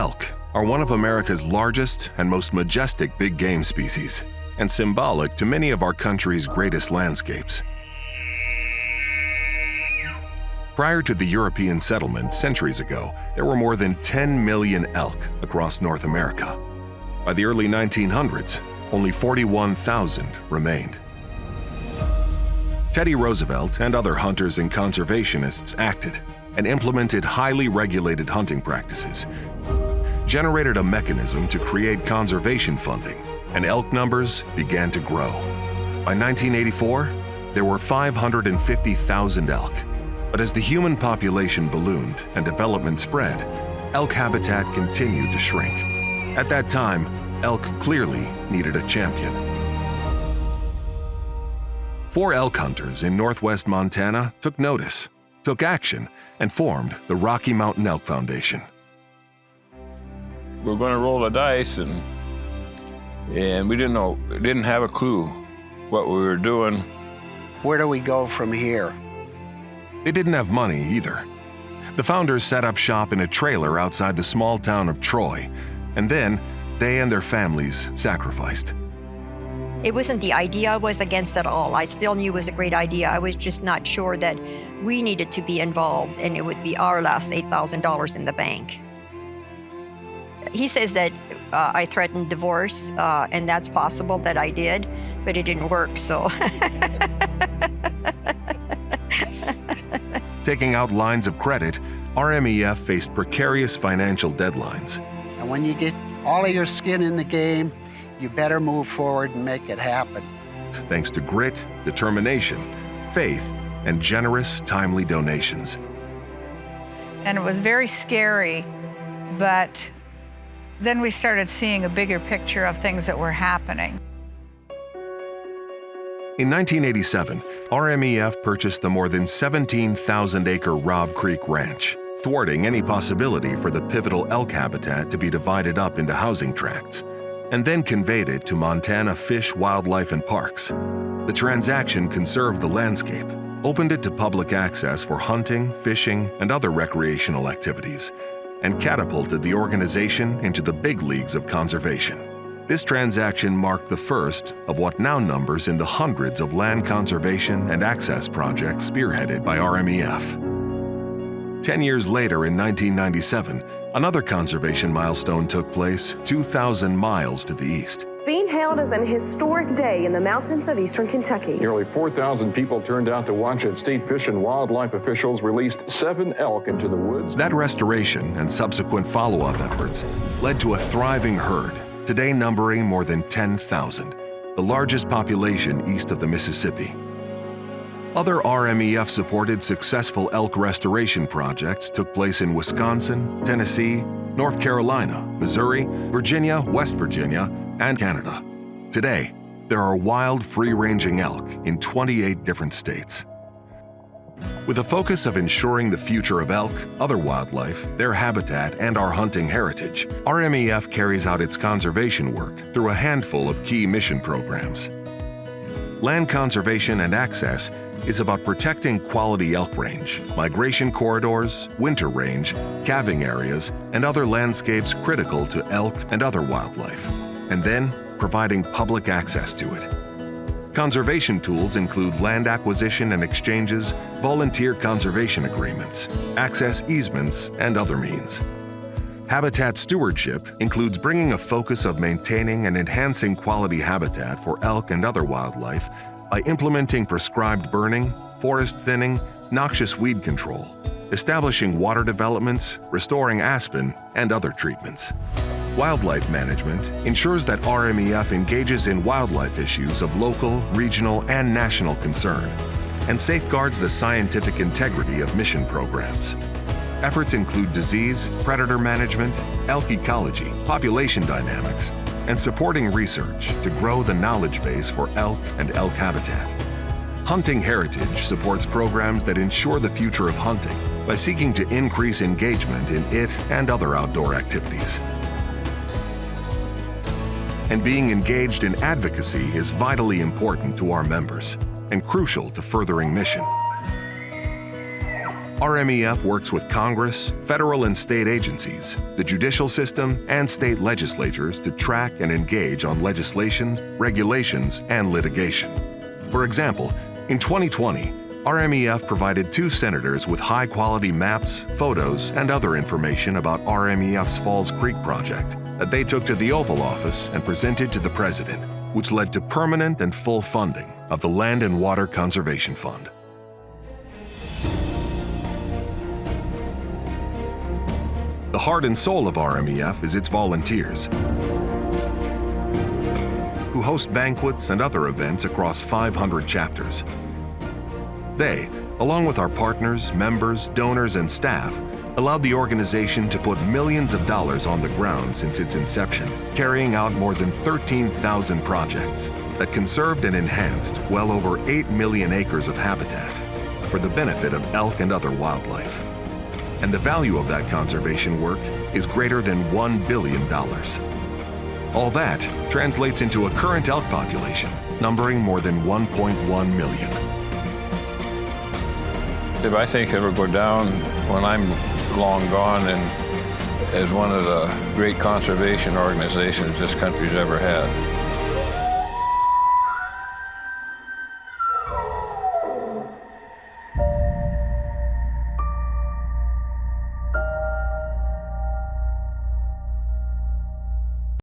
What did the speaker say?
Elk are one of America's largest and most majestic big game species, and symbolic to many of our country's greatest landscapes. Prior to the European settlement centuries ago, there were more than 10 million elk across North America. By the early 1900s, only 41,000 remained. Teddy Roosevelt and other hunters and conservationists acted and implemented highly regulated hunting practices, generated a mechanism to create conservation funding, and elk numbers began to grow. By 1984, there were 550,000 elk. But as the human population ballooned and development spread, elk habitat continued to shrink. At that time, elk clearly needed a champion. 4 elk hunters in northwest Montana took notice, took action, and formed the Rocky Mountain Elk Foundation. We're going to roll the dice, and we didn't have a clue what we were doing. Where do we go from here? They didn't have money either. The founders set up shop in a trailer outside the small town of Troy, and then they and their families sacrificed. It wasn't the idea I was against at all. I still knew it was a great idea. I was just not sure that we needed to be involved and it would be our last $8,000 in the bank. He says that I threatened divorce, and that's possible that I did, but it didn't work, so. Taking out lines of credit, RMEF faced precarious financial deadlines. And when you get all of your skin in the game, you better move forward and make it happen. Thanks to grit, determination, faith, and generous, timely donations. And it was very scary, but then we started seeing a bigger picture of things that were happening. In 1987, RMEF purchased the more than 17,000-acre Robb Creek Ranch, thwarting any possibility for the pivotal elk habitat to be divided up into housing tracts, and then conveyed it to Montana Fish, Wildlife, and Parks. The transaction conserved the landscape, opened it to public access for hunting, fishing, and other recreational activities, and catapulted the organization into the big leagues of conservation. This transaction marked the first of what now numbers in the hundreds of land conservation and access projects spearheaded by RMEF. 10 years later, in 1997, another conservation milestone took place 2,000 miles to the east. Being hailed as an historic day in the mountains of eastern Kentucky. Nearly 4,000 people turned out to watch as state fish and wildlife officials released 7 elk into the woods. That restoration and subsequent follow-up efforts led to a thriving herd, today numbering more than 10,000, the largest population east of the Mississippi. Other RMEF-supported successful elk restoration projects took place in Wisconsin, Tennessee, North Carolina, Missouri, Virginia, West Virginia, and Canada. Today, there are wild, free-ranging elk in 28 different states. With a focus of ensuring the future of elk, other wildlife, their habitat, and our hunting heritage, RMEF carries out its conservation work through a handful of key mission programs. Land conservation and access is about protecting quality elk range, migration corridors, winter range, calving areas, and other landscapes critical to elk and other wildlife, and then providing public access to it. Conservation tools include land acquisition and exchanges, volunteer conservation agreements, access easements, and other means. Habitat stewardship includes bringing a focus of maintaining and enhancing quality habitat for elk and other wildlife by implementing prescribed burning, forest thinning, noxious weed control, establishing water developments, restoring aspen, and other treatments. Wildlife management ensures that RMEF engages in wildlife issues of local, regional, and national concern, and safeguards the scientific integrity of mission programs. Efforts include disease, predator management, elk ecology, population dynamics, and supporting research to grow the knowledge base for elk and elk habitat. Hunting Heritage supports programs that ensure the future of hunting by seeking to increase engagement in it and other outdoor activities. And being engaged in advocacy is vitally important to our members and crucial to furthering mission. RMEF works with Congress, federal and state agencies, the judicial system, and state legislatures to track and engage on legislations, regulations, and litigation. For example, in 2020, RMEF provided 2 senators with high-quality maps, photos, and other information about RMEF's Falls Creek project that they took to the Oval Office and presented to the President, which led to permanent and full funding of the Land and Water Conservation Fund. The heart and soul of RMEF is its volunteers, who host banquets and other events across 500 chapters. They, along with our partners, members, donors, and staff, allowed the organization to put millions of dollars on the ground since its inception, carrying out more than 13,000 projects that conserved and enhanced well over 8 million acres of habitat for the benefit of elk and other wildlife. And the value of that conservation work is greater than $1 billion. All that translates into a current elk population numbering more than 1.1 million. If I think it will go down when I'm long gone and as one of the great conservation organizations this country's ever had.